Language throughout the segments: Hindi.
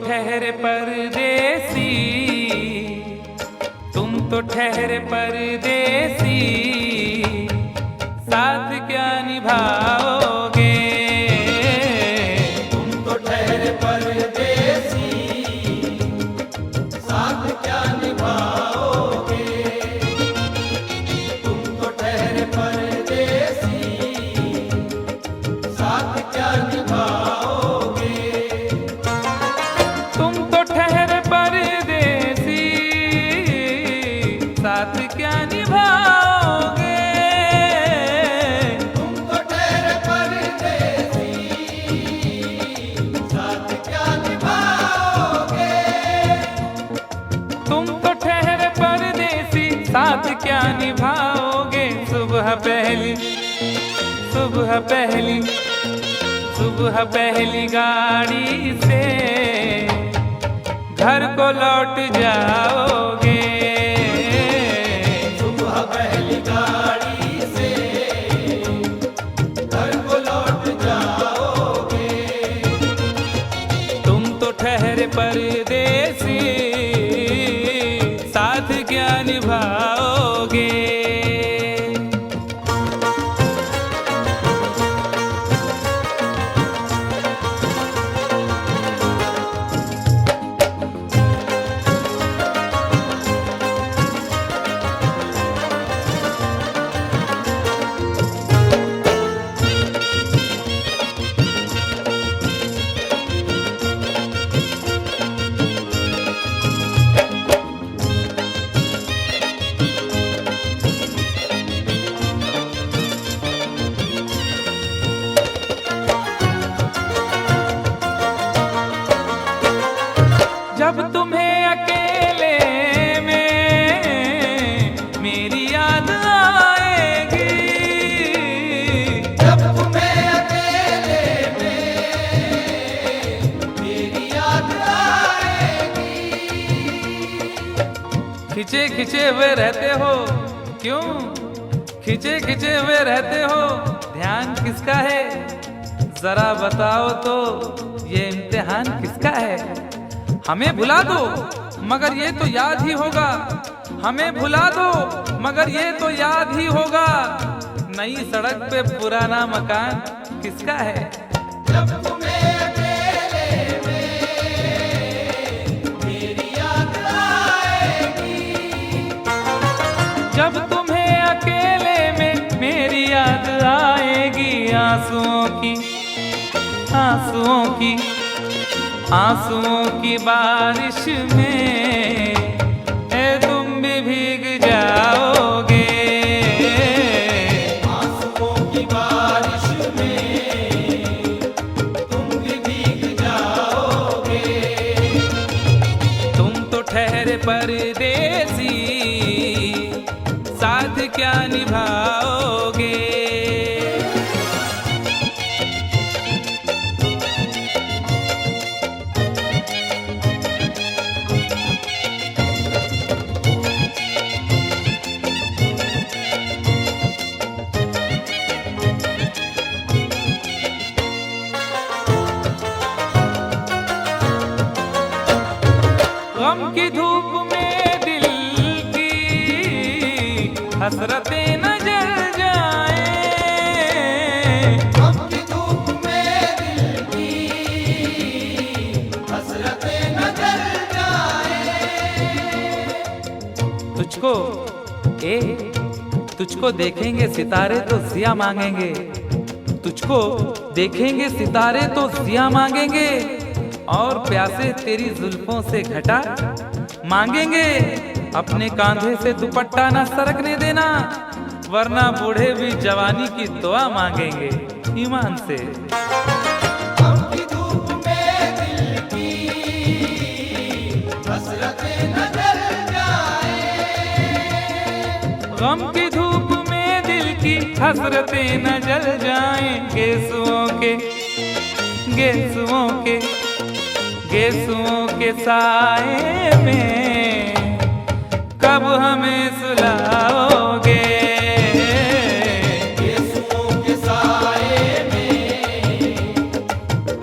ठहरे परदेसी, तुम तो ठहरे परदेसी, साथ क्या निभाओगे? तुम तो ठहरे परदेसी, साथ क्या निभाओगे? तुम तो ठहरे परदेसी, साथ क्या निभाओगे? तुम तो ठहरे परदेसी, साथ क्या निभाओगे? तुम तो ठहरे परदेसी, साथ क्या निभाओगे? तुम तो ठहरे परदेसी, साथ क्या निभाओगे? सुबह पहली, सुबह पहली, सुबह पहली गाड़ी से घर को लौट जाओगे। सुबह पहली गाड़ी से घर को लौट जाओगे। तुम तो ठहरे परदेसी, साथ क्या निभाओगे? जब तुम्हें अकेले में मेरी याद आएगी, जब तुम्हें अकेले में मेरी याद आएगी। खिंचे खिंचे हुए रहते हो क्यों? खिंचे खिंचे हुए रहते हो, ध्यान किसका है? जरा बताओ तो ये इम्तिहान किसका है? हमें भुला दो मगर ये तो याद ही होगा, हमें भुला दो मगर ये तो याद ही होगा। नई सड़क पे पुराना मकान किसका है? जब तुम्हें अकेले में मेरी याद आएगी। जब तुम्हें अकेले में मेरी याद आएगी, आंसुओं की, आंसुओं की, आंसुओं की बारिश में तुम भी भीग जाओगे। आंसुओं की बारिश में तुम भी भीग जाओगे। तुम तो ठहरे परदेसी, साथ क्या निभाओगे? गम की धूप में दिल की हसरतें न जल जाएं। गम की धूप में दिल की हसरतें न जल जाएं। तुझको तुझको देखेंगे सितारे तो जिया मांगेंगे, तुझको देखेंगे सितारे तो जिया मांगेंगे, और प्यासे तेरी जुल्फों से घटा मांगेंगे। अपने कांधे से दुपट्टा ना सरकने देना, वरना बूढ़े भी जवानी की दुआ मांगेंगे ईमान से। गम की धूप में दिल की गम की धूप में दिल की हसरतें न जल जाएं, गेसुओं के गेसुओं के गेसुओं के साए में कब हमें सुलाओगे। गेसुओं के साए में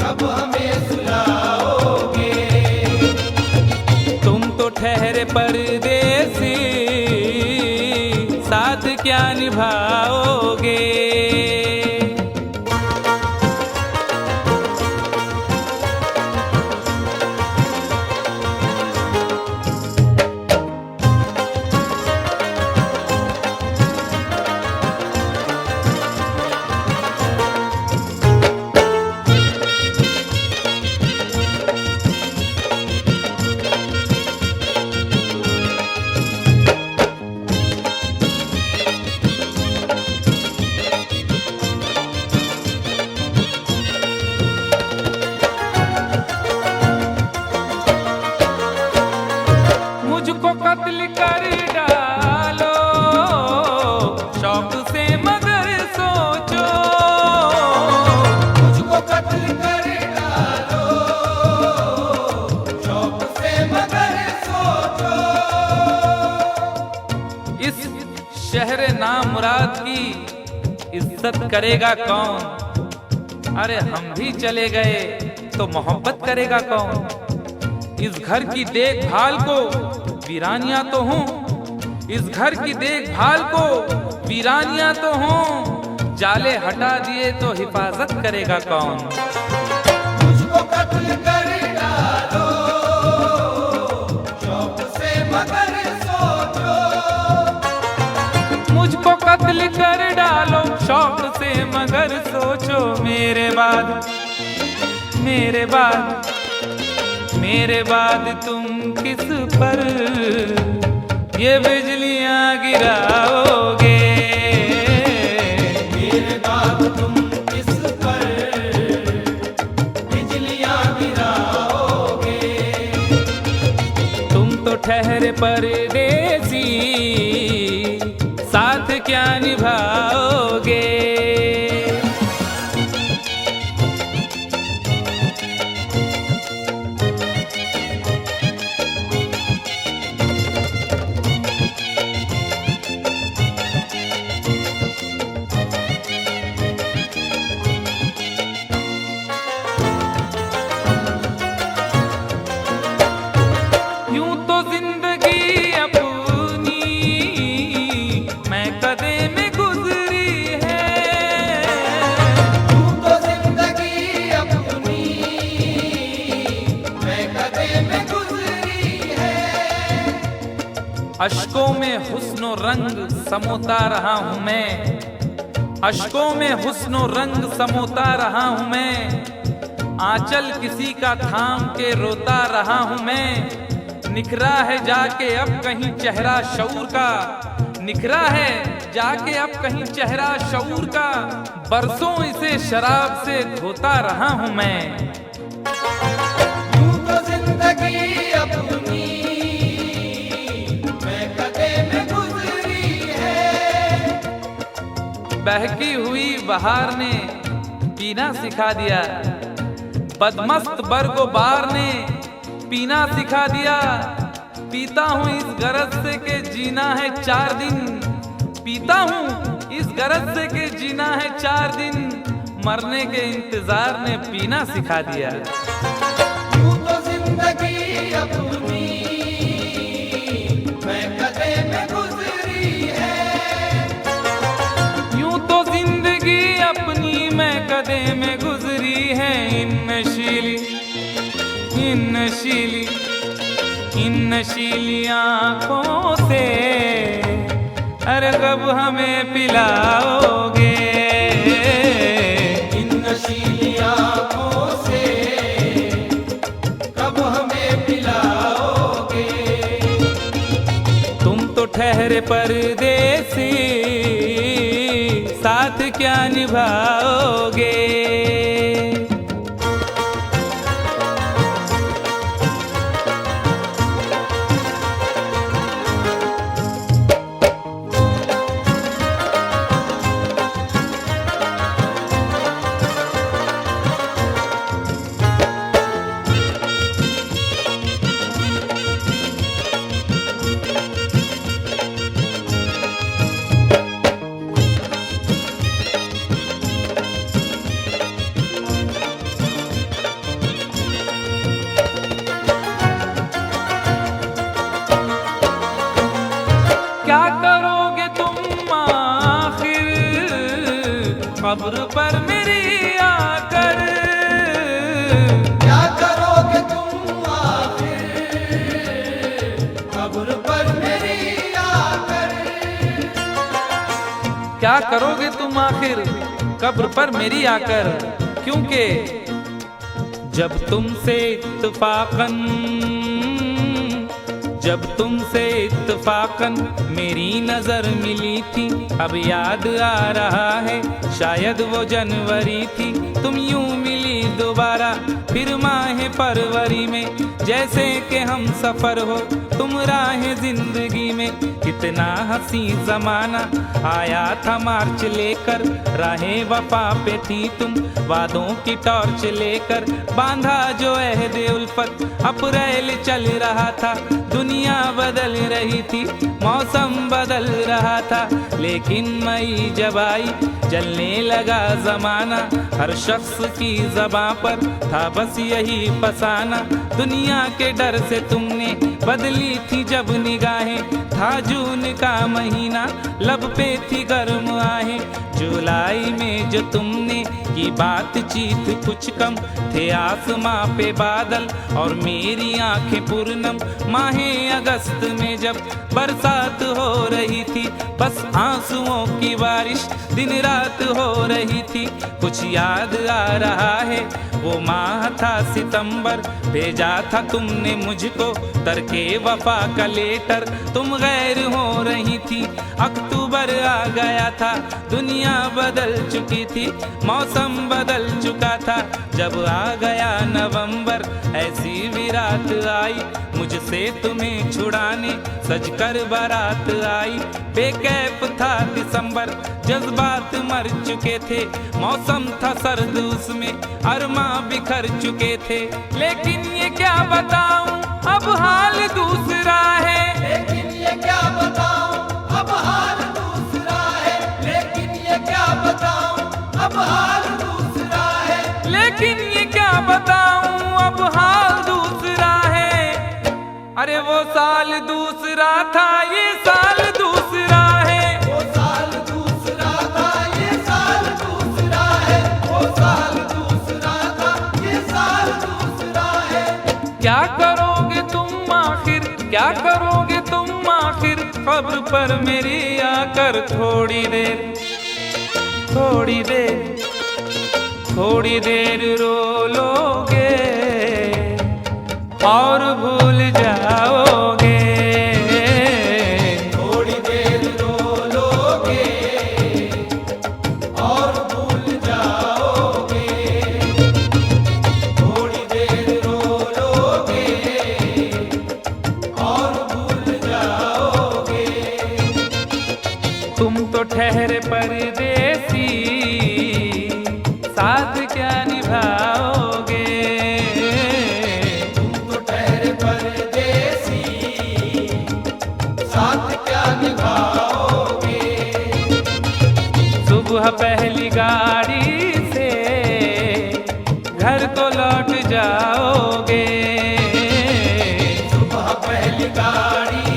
कब हमें सुलाओगे। तुम तो ठहरे परदेसी, साथ क्या निभाओगे। मुझको कत्ल कर डालो शौक से मगर सोचो। मुझको कत्ल कर डालो शौक से मगर सोचो। इस शहर नामुराद की इज्जत करेगा कौन। अरे हम भी चले गए तो मोहब्बत करेगा कौन। इस घर की देखभाल को वीरानियां तो हूँ, इस घर की देखभाल को वीरानियां तो हूँ। जाले हटा दिए तो हिफाजत करेगा कौन। मुझको कत्ल कर डालो शौक से मगर सोचो। मुझको कत्ल कर डालो शौक से मगर सोचो। मेरे बाद मेरे बाद मेरे बाद तुम किस पर ये बिजलियां गिराओगे। मेरे बाद तुम किस पर बिजलियां गिराओगे। तुम तो ठहरे परदेसी, साथ क्या निभाओगे। यूं तो जिंदगी अपनी मैं कदे में गुजरी है। यूं तो जिंदगी अपनी मैं कदे में गुजरी है। अश्कों में हुस्नो रंग समोता रहा हूँ मैं, अश्कों में हुस्नो रंग समोता रहा हूँ मैं। आंचल किसी का थाम के रोता रहा हूँ मैं। निखरा है जाके अब कहीं चेहरा शऊर का, निखरा है जाके अब कहीं चेहरा शऊर का। बरसों इसे शराब से धोता रहा हूँ मैं। यूं तो जिंदगी अपनी मैं कदे में गुजरी है। बहकी हुई बहार ने पीना सिखा दिया, बदमस्त बरगो बार ने पीना सिखा दिया। पीता हूँ इस गरज से के जीना है 4 दिन, पीता हूँ इस गरज से के जीना है 4 दिन। मरने के इंतजार ने पीना सिखा दिया। यूं तो जिंदगी अपनी मैं कदे में गुजरी है। यूं तो जिंदगी अपनी मैं कदे में गुजरी है। इन नशीली आँखों से अरे कब हमें पिलाओगे। इन नशीली आँखों से कब हमें पिलाओगे। तुम तो ठहरे परदेसी, साथ क्या निभाओगे। कब्र पर मेरी आकर। क्या करोगे तुम आखिर कब्र पर मेरी आकर। क्या करोगे तुम आखिर कब्र पर मेरी आकर, क्योंकि जब तुमसे इत्तफाकन मेरी नजर मिली थी, अब याद आ रहा है शायद वो जनवरी थी। तुम यूं मिली दोबारा फिर माह फरवरी में, जैसे कि हम सफर हो तुम राह जिंदगी में। कितना हंसी जमाना आया था मार्च लेकर, राहें वफा पे थी तुम वादों की टॉर्च लेकर। बांधा जो अहदे उल्फत अप्रैल चल रहा था, दुनिया बदल रही थी मौसम बदल रहा था। लेकिन मई जब आई जलने लगा जमाना, हर शख्स की ज़बां पर था बस यही फसाना। दुनिया के डर से तुमने बदली थी जब निगाहें, था जून का महीना लब पे थी गर्म आहें। जुलाई में जो तुमने की बातचीत कुछ कम थे आसमां पे बादल और मेरी आंखें पूर्णम। माहे अगस्त में जब बरसात हो रही थी, बस आंसुओं की बारिश दिन रात हो रही थी। कुछ याद आ रहा है वो माह था सितंबर, भेजा था तुमने मुझको तरके वफा का लेटर। तुम गैर हो रही थी, अक्टूबर आ गया था, दुनिया बदल चुकी थी, मौसम बदल चुका था। जब आ गया नवंबर ऐसी भी रात आई, मुझसे तुम्हें छुड़ाने सजकर बारात आई। बेकैफ था दिसंबर, जज्बात मर चुके थे, मौसम था सर्द उसमें अरमा बिखर चुके थे। लेकिन ये क्या बताऊं अब हाल दूसरा है। लेकिन ये क्या बताऊं अब हाल दूसरा है। लेकिन ये क्या बताऊं अब हाल दूसरा है। लेकिन ये क्या बताऊं अब हाल दूसरा है। अरे वो साल दूसरा था ये साल दूसरा है। वो साल दूसरा था ये साल दूसरा है। वो साल दूसरा था ये साल दूसरा है। क्या करोगे तुम आखिर, क्या करोगे तुम आखिर कब्र पर मेरी आकर। थोड़ी देर थोड़ी देर थोड़ी देर रो लोगे और भूल जाओगे। थोड़ी देर रो लोगे और भूल जाओगे। थोड़ी देर रो लोगे और भूल जाओगे। तुम तो ठहरे परदेसी, साथ क्या निभाओगे। तुम तो ठहरे परदेसी, साथ क्या निभाओगे। सुबह पहली गाड़ी से घर को लौट जाओगे। सुबह पहली गाड़ी